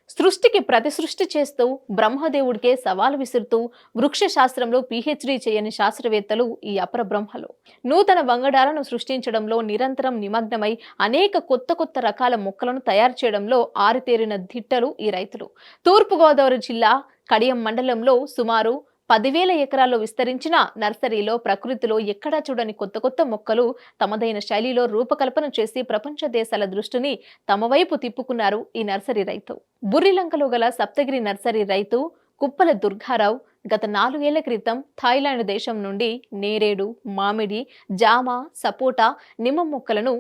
సృష్టికి ప్రతిసృష్టి చేస్తూ బ్రహ్మదేవుడికే సవాలు విసురుతూ వృక్ష శాస్త్రంలో పీహెచ్డీ చేయని శాస్త్రవేత్తలు ఈ అపర బ్రహ్మలు. నూతన వంగడాలను సృష్టించడంలో నిరంతరం నిమగ్నమై అనేక కొత్త రకాల మొక్కలను తయారు చేయడంలో ఆరితేరిన దిట్టలు ఈ రైతులు. తూర్పుగోదావరి జిల్లా కడియం మండలంలో సుమారు 10,000 ఎకరాల్లో విస్తరించిన నర్సరీలో ప్రకృతిలో ఎక్కడా చూడని కొత్త మొక్కలు తమదైన శైలిలో రూపకల్పన చేసి ప్రపంచ దేశాల దృష్టిని తమ వైపు తిప్పుకున్నారు ఈ నర్సరీ రైతు. బుర్రిలంకలో గల సప్తగిరి నర్సరీ రైతు కుప్పల దుర్గారావు గత 4 ఏళ్ల క్రితం థాయిలాండ్ దేశం నుండి నేరేడు, మామిడి, జామ, సపోటా, నిమ్మ మొక్కలను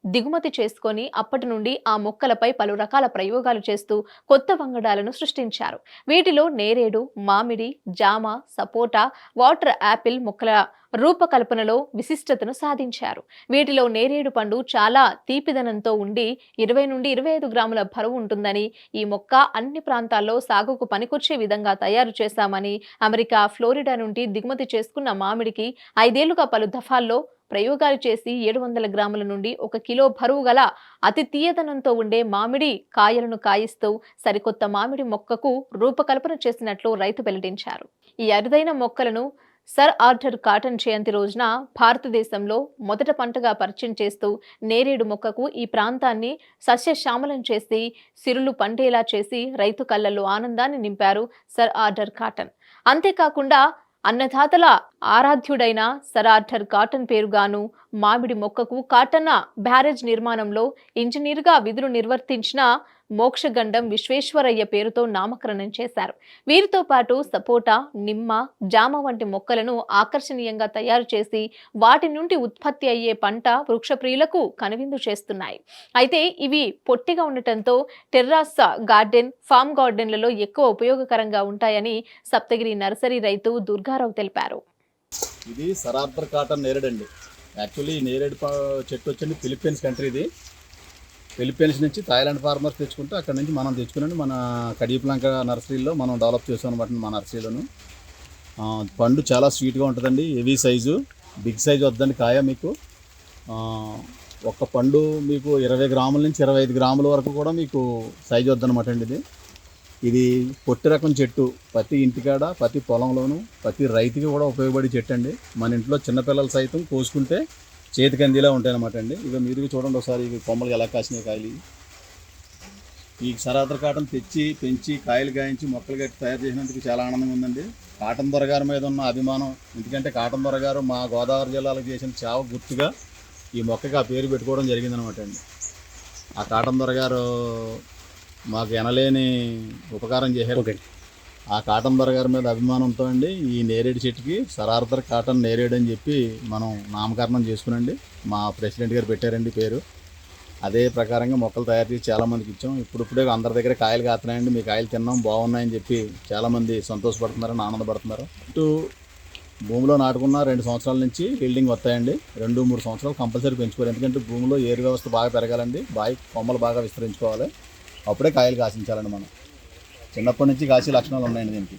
దిగుమతి చేసుకొని అప్పటి నుండి ఆ మొక్కలపై పలు రకాల ప్రయోగాలు చేస్తూ కొత్త వంగడాలను సృష్టించారు. వీటిలో నేరేడు, మామిడి, జామ, సపోటా, వాటర్ యాపిల్ మొక్కల రూపకల్పనలో విశిష్టతను సాధించారు. వీటిలో నేరేడు పండు చాలా తీపిదనంతో ఉండి 20 నుండి 25 గ్రాముల బరువు ఉంటుందని, ఈ మొక్క అన్ని ప్రాంతాల్లో సాగుకు పనికొచ్చే విధంగా తయారు చేశామని, అమెరికా, ఫ్లోరిడా నుండి దిగుమతి చేసుకున్న మామిడికి 5 ఏళ్లుగా పలు దఫాల్లో ప్రయోగాలు చేసి 700 గ్రాముల నుండి 1 కిలో బరువు గల అతి తీయదనంతో ఉండే మామిడి కాయలను కాయిస్తూ సరికొత్త మామిడి మొక్కకు రూపకల్పన చేసినట్లు రైతు వెల్లడించారు. ఈ అరుదైన మొక్కలను సర్ ఆర్థర్ కాటన్ జయంతి రోజున భారతదేశంలో మొదట పంటగా పరిచయం చేస్తూ నేరేడు మొక్కకు ఈ ప్రాంతాన్ని సస్యశ్యామలం చేసి సిరులు పండేలా చేసి రైతు కళ్ళల్లో ఆనందాన్ని నింపారు సర్ ఆర్థర్ కాటన్. అంతేకాకుండా అన్నదాతల ఆరాధ్యుడైన సర్ ఆర్థర్ కాటన్ పేరుగాను మామిడి మొక్కకు కాటన్న బ్యారేజ్ నిర్మాణంలో ఇంజనీర్గా విధులు నిర్వర్తించిన మోక్షగండం విశ్వేశ్వరయ్య పేరుతో నామకరణం చేశారు. వీరితో పాటు సపోటా, నిమ్మ, జామ వంటి మొక్కలను ఆకర్షణీయంగా తయారు చేసి వాటి నుండి ఉత్పత్తి అయ్యే పంట వృక్షప్రియులకు కనువిందు చేస్తున్నాయి. అయితే ఇవి పొట్టిగా ఉండటంతో టెర్రాస్ గార్డెన్, ఫామ్ గార్డెన్లలో ఎక్కువ ఉపయోగకరంగా ఉంటాయని సప్తగిరి నర్సరీ రైతు దుర్గారావు తెలిపారు. ఇది సర్ ఆర్థర్ కాటన్ నేరేడు అండి. యాక్చువల్లీ ఈ నేరేడు చెట్టు వచ్చండి ఫిలిప్పీన్స్ కంట్రీ. ఇది ఫిలిప్పీన్స్ నుంచి థాయిలాండ్ ఫార్మర్స్ తెచ్చుకుంటే అక్కడ నుంచి మనం తెచ్చుకుని మన కడియపులంక నర్సరీలో మనం డెవలప్ చేసాం అనమాట. మా నర్సరీలోను పండు చాలా స్వీట్గా ఉంటుందండి. హెవీ సైజు, బిగ్ సైజు వద్దండి కాయ. మీకు ఒక పండు మీకు 20 గ్రాముల నుంచి 25 గ్రాముల వరకు కూడా మీకు సైజు వద్దనమాట అండి. ఇది పొట్టి రకం చెట్టు. ప్రతి ఇంటికాడ, ప్రతి పొలంలోను, ప్రతి రైతుకి కూడా ఉపయోగపడే చెట్టు అండి. మన ఇంట్లో చిన్నపిల్లలు సైతం కోసుకుంటే చేతికి అందేలా ఉంటాయి అనమాట అండి. ఇక మీరు చూడండి ఒకసారి ఇవి కొమ్మలు ఎలా కాసినాయి కాయలు. ఈ సర్ ఆర్థర్ కాటన్ తెచ్చి పెంచి కాయలు గాయించి మొక్కలు గట్టి తయారు చేసినందుకు చాలా ఆనందంగా ఉందండి. కాటన్ దొరగారి మీద ఉన్న అభిమానం, ఎందుకంటే కాటన్ దొరగారు మా గోదావరి జిల్లాలో చేసిన చావ గుర్తుగా ఈ మొక్కకి ఆ పేరు పెట్టుకోవడం జరిగిందనమాట అండి. ఆ కాటన్ దొరగారు మాకు ఎనలేని ఉపకారం చేశారు. ఆ కాటన్ దొరగారి మీద అభిమానంతో అండి ఈ నేరేడు చెట్టుకి సర్ ఆర్థర్ కాటన్ నేరేడు అని చెప్పి మనం నామకరణం చేసుకునండి. మా ప్రెసిడెంట్ గారు పెట్టారండి పేరు. అదే ప్రకారంగా మొక్కలు తయారు చేసి చాలామందికి ఇచ్చాం. ఇప్పుడే అందరి దగ్గర కాయలు కాస్తున్నాయండి. మీ కాయలు తిన్నాం, బాగున్నాయని చెప్పి చాలామంది సంతోషపడుతున్నారని ఆనందపడుతున్నారు. ఇటు భూమిలో నాటుకున్న 2 సంవత్సరాల నుంచి బిల్డింగ్ వస్తాయండి. 2-3 సంవత్సరాలు కంపల్సరీ పెంచుకోవాలి. ఎందుకంటే భూమిలో ఏరు వ్యవస్థ బాగా పెరగాలండి. కొమ్మలు బాగా విస్తరించుకోవాలి. అప్పుడే కాయలు కాసించాలండి. మనం చిన్నప్పటి నుంచి కాసే లక్షణాలు ఉన్నాయండి దీనికి.